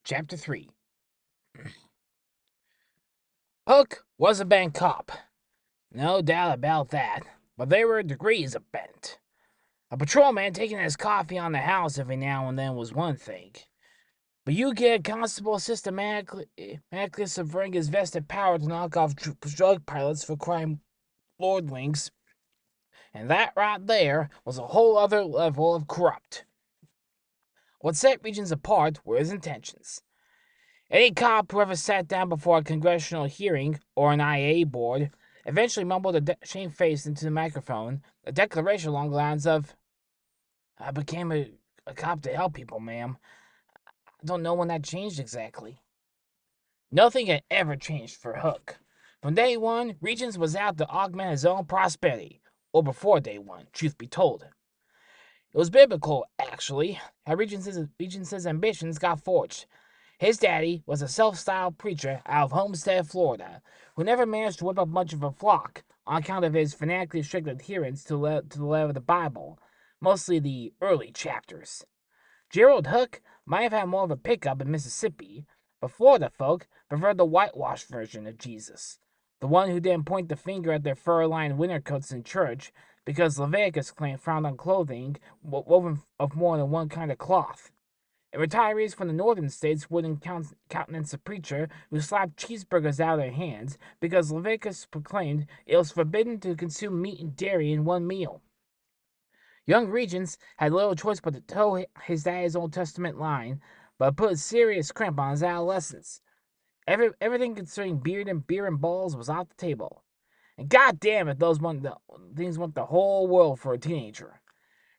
Chapter 3. Hooke was a bent cop. No doubt about that. But there were degrees of bent. A patrolman taking his coffee on the house every now and then was one thing. But you get a constable systematically subverting his vested power to knock off drug pilots for crime lordlings, and that right there was a whole other level of corrupt. What set Regents apart were his intentions. Any cop who ever sat down before a congressional hearing or an IA board eventually mumbled shamefaced into the microphone a declaration along the lines of, I became a cop to help people, ma'am. I don't know when that changed exactly. Nothing had ever changed for Hooke. From day one, Regents was out to augment his own prosperity. Or before day one, truth be told. It was biblical, actually, how Regents' ambitions got forged. His daddy was a self-styled preacher out of Homestead, Florida, who never managed to whip up much of a flock on account of his fanatically strict adherence to the letter of the Bible, mostly the early chapters. Gerald Hooke might have had more of a pickup in Mississippi, but Florida folk preferred the whitewashed version of Jesus, the one who didn't point the finger at their fur-lined winter coats in church because Leviticus frowned on clothing woven of more than one kind of cloth. And retirees from the northern states wouldn't countenance a preacher who slapped cheeseburgers out of their hands because Leviticus proclaimed it was forbidden to consume meat and dairy in one meal. Young Regents had little choice but to toe his daddy's Old Testament line, but put a serious crimp on his adolescence. Everything concerning beer and balls was off the table. And goddamn if those things went the whole world for a teenager.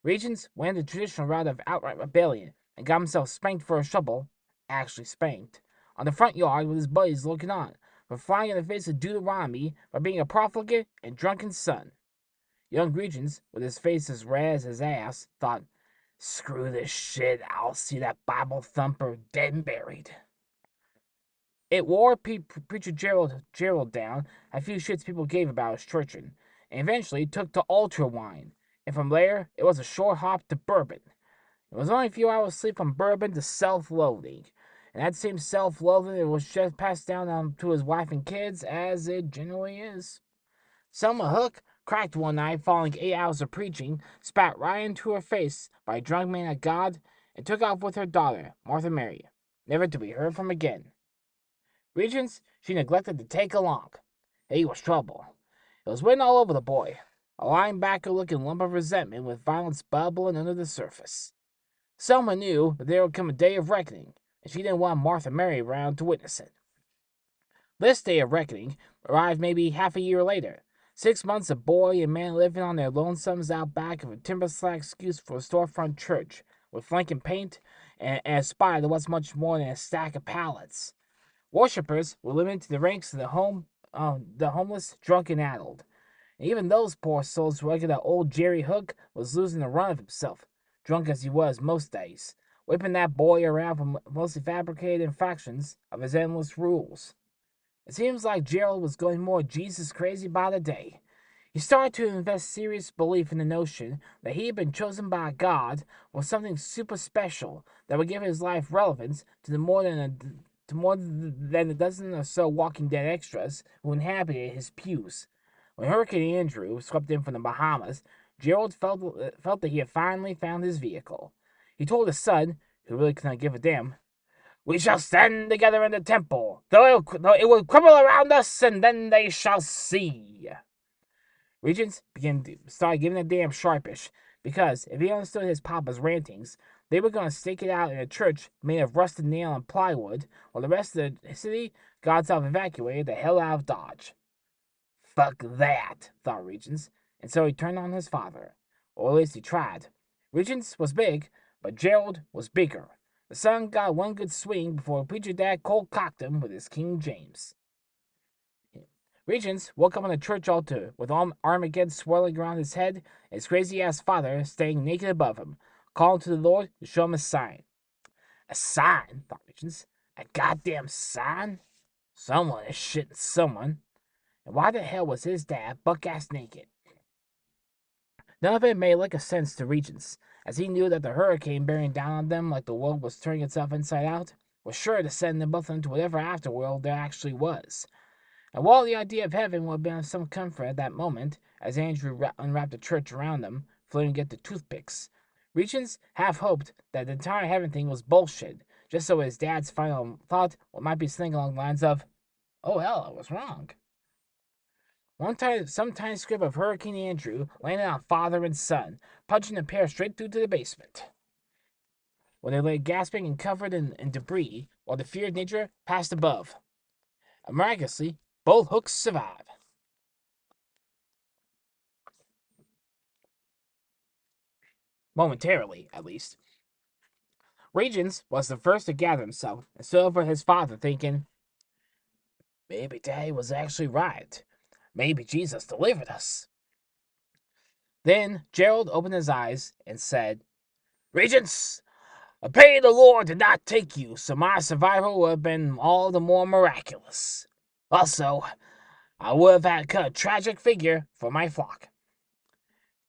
Regents went the traditional route of outright rebellion and got himself spanked for a trouble, actually spanked, on the front yard with his buddies looking on, for flying in the face of Deuteronomy by being a profligate and drunken son. Young Regents, with his face as red as his ass, thought, screw this shit, I'll see that Bible thumper dead and buried. It wore Preacher Gerald down a few shits people gave about his churchin', and eventually took to ultra wine, and from there it was a short hop to bourbon. It was only a few hours sleep from bourbon to self-loathing, and that same self-loathing was just passed down to his wife and kids, as it generally is. Selma Hooke cracked one night following 8 hours of preaching, spat right into her face by a drunk man of God, and took off with her daughter, Martha Mary, never to be heard from again. Regents she neglected to take along. He was trouble. It was written all over the boy, a linebacker-looking lump of resentment with violence bubbling under the surface. Selma knew that there would come a day of reckoning, and she didn't want Martha Mary around to witness it. This day of reckoning arrived maybe half a year later. 6 months of boy and man living on their lonesomes out back of a timber-slack excuse for a storefront church, with flanking paint and a spire that was much more than a stack of pallets. Worshippers were limited to the ranks of the homeless, drunk, and addled. And even those poor souls reckoned that old Jerry Hooke was losing the run of himself, drunk as he was most days, whipping that boy around for mostly fabricated infractions of his endless rules. It seems like Gerald was going more Jesus crazy by the day. He started to invest serious belief in the notion that he had been chosen by God for something super special that would give his life relevance to more than a dozen or so Walking Dead extras who inhabited his pews. When Hurricane Andrew swept in from the Bahamas, Gerald felt that he had finally found his vehicle. He told his son, who really could not give a damn, "We shall stand together in the temple, though it will crumble around us, and then they shall see." Regents started giving a damn sharpish, because if he understood his papa's rantings, they were going to stake it out in a church made of rusted nail and plywood, while the rest of the city got itself evacuated the hell out of Dodge. Fuck that, thought Regents, and so he turned on his father. Or at least he tried. Regents was big, but Gerald was bigger. The son got one good swing before preacher dad cold-cocked him with his King James. Regents woke up on the church altar with Armageddon swirling around his head and his crazy-ass father staying naked above him, calling to the Lord to show him a sign. A sign, thought Regents. A goddamn sign? Someone is shitting someone. And why the hell was his dad buck-ass naked? None of it made like a sense to Regents, as he knew that the hurricane bearing down on them like the world was turning itself inside out was sure to send them both into whatever afterworld there actually was. And while the idea of heaven would have been of some comfort at that moment, as Andrew unwrapped the church around them, floating to get the toothpicks, Regents half hoped that the entire heaven thing was bullshit, just so his dad's final thought might be something along the lines of, "Oh hell, I was wrong." One time, some tiny script of Hurricane Andrew landed on father and son, punching the pair straight through to the basement, where they lay gasping and covered in debris, while the feared nature passed above. And miraculously, both Hookes survive. Momentarily, at least. Regents was the first to gather himself and stood over his father, thinking, maybe Daddy was actually right. Maybe Jesus delivered us. Then Gerald opened his eyes and said, Regents, I pray the Lord did not take you, so my survival would have been all the more miraculous. Also, I would have had cut a tragic figure for my flock.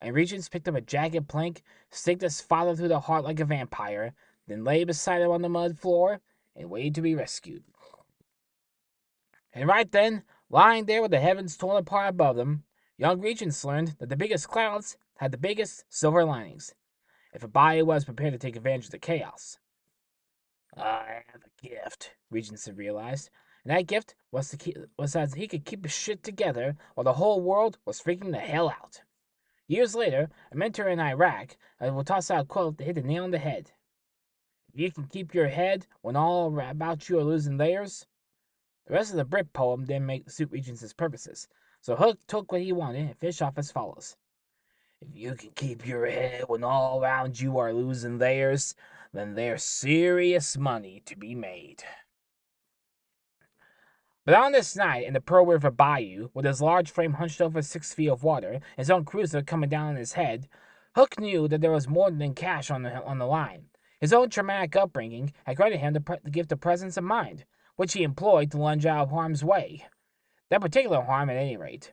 And Regents picked up a jagged plank, staked his father through the heart like a vampire, then lay beside him on the mud floor and waited to be rescued. And right then, lying there with the heavens torn apart above them, young Regents learned that the biggest clouds had the biggest silver linings, if a body was prepared to take advantage of the chaos. I have a gift, Regents had realized, and that gift was that he could keep his shit together while the whole world was freaking the hell out. Years later, a mentor in Iraq will toss out a quote that hit the nail on the head. If you can keep your head when all about you are losing theirs. The rest of the Brit poem didn't suit Regents' purposes, so Hooke took what he wanted and finished off as follows. If you can keep your head when all around you are losing theirs, then there's serious money to be made. But on this night in the Pearl River Bayou, with his large frame hunched over 6 feet of water, his own cruiser coming down on his head, Hooke knew that there was more than cash on the line. His own traumatic upbringing had granted him the gift of presence of mind, which he employed to lunge out of harm's way. That particular harm, at any rate.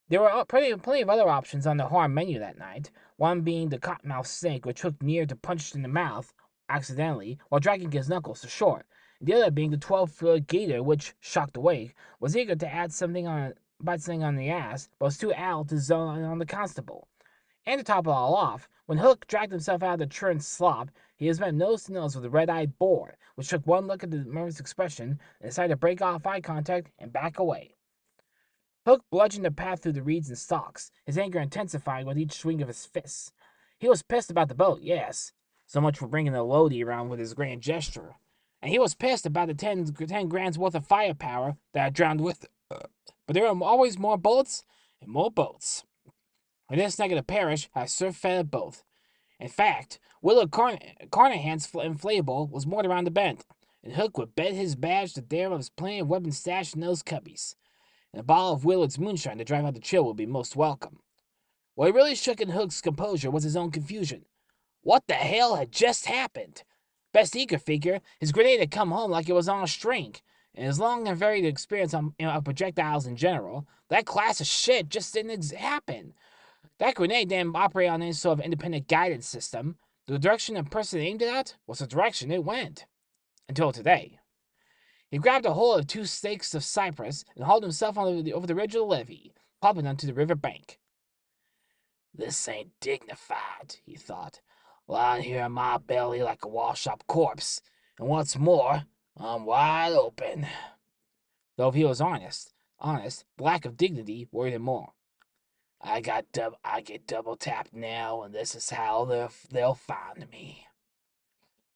There were plenty of other options on the harm menu that night, one being the cottonmouth snake, which Hooke neared to punch in the mouth accidentally while dragging his knuckles to shore. The other being the 12-foot gator, which, shocked awake, was eager to bite something on the ass, but was too ill to zone on the constable. And to top it all off, when Hooke dragged himself out of the churn slop, he was met nose to nose with a red-eyed boar, which took one look at the nervous expression and decided to break off eye contact and back away. Hooke bludgeoned a path through the reeds and stalks, his anger intensifying with each swing of his fists. He was pissed about the boat, yes. So much for bringing the Lodi around with his grand gesture. And he was pissed about the 10 grand's worth of firepower that had drowned with it. But there were always more bullets and more boats. And this negative parish had surf-fed both. In fact, Willard Carnahan's inflatable was moored around the bend, and Hooke would bet his badge that there was plenty of weapons stashed in those cubbies. And a bottle of Willard's moonshine to drive out the chill would be most welcome. What really shook in Hooke's composure was his own confusion. What the hell had just happened? Best he could figure, his grenade had come home like it was on a string. And his long and varied experience on projectiles in general, that class of shit just didn't happen. That grenade didn't operate on any sort of independent guidance system. The direction the person aimed it at was the direction it went. Until today. He grabbed a hold of 2 stakes of cypress and hauled himself over the ridge of the levee, popping onto the river bank. This ain't dignified, he thought, lying here on my belly like a washed-up corpse, and what's more, I'm wide open. Though if he was honest, the lack of dignity worried him more. I get double tapped now, and this is how they'll find me.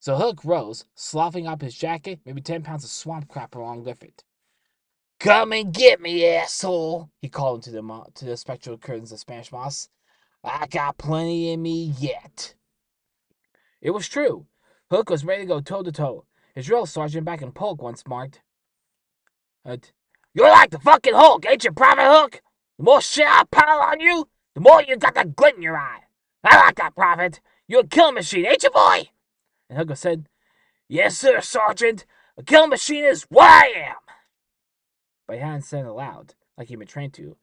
So Hooke rose, sloughing up his jacket, maybe 10 pounds of swamp crap along with it. Come and get me, asshole, he called into the spectral curtains of Spanish moss. I got plenty in me yet. It was true. Hooke was ready to go toe-to-toe. His drill sergeant back in Polk once marked, You're like the fucking Hulk, ain't you, Private Hooke? The more shit I pile on you, the more you got that glint in your eye. I like that, Prophet. You're a killing machine, ain't you, boy? And Hooke said, Yes, sir, Sergeant. A killing machine is what I am. But he hadn't said it aloud, like he'd been trained to.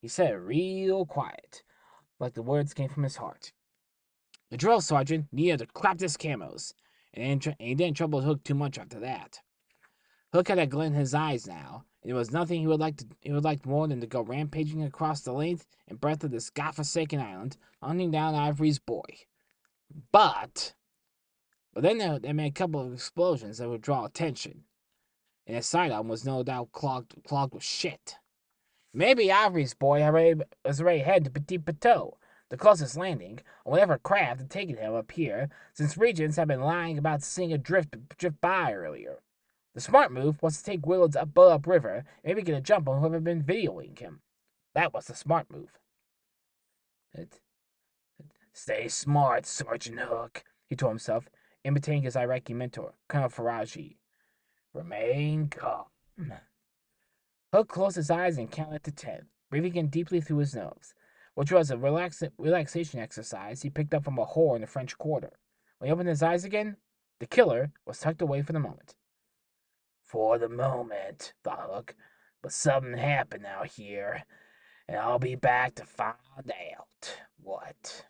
He said it real quiet, like the words came from his heart. The drill sergeant needed to clap his camos, and he didn't trouble Hooke too much after that. Hooke had a glint in his eyes now, and there was nothing he would like more than to go rampaging across the length and breadth of this godforsaken island, hunting down Ivory's boy. But then there made a couple of explosions that would draw attention, and his sidearm was no doubt clogged with shit. Maybe Ivory's boy was already headed to Petit Bateau, the closest landing, on whatever craft had taken him up here, since Regents had been lying about seeing a drift by earlier. The smart move was to take Willard's boat upriver and maybe get a jump on whoever had been videoing him. That was the smart move. Stay smart, Sergeant Hooke, he told himself, imitating his Iraqi mentor, Colonel Faraji. Remain calm. Hooke closed his eyes and counted to 10, breathing in deeply through his nose, which was a relaxation exercise he picked up from a whore in the French Quarter. When he opened his eyes again, the killer was tucked away for the moment. For the moment, thought Hooke, but something happened out here, and I'll be back to find out what.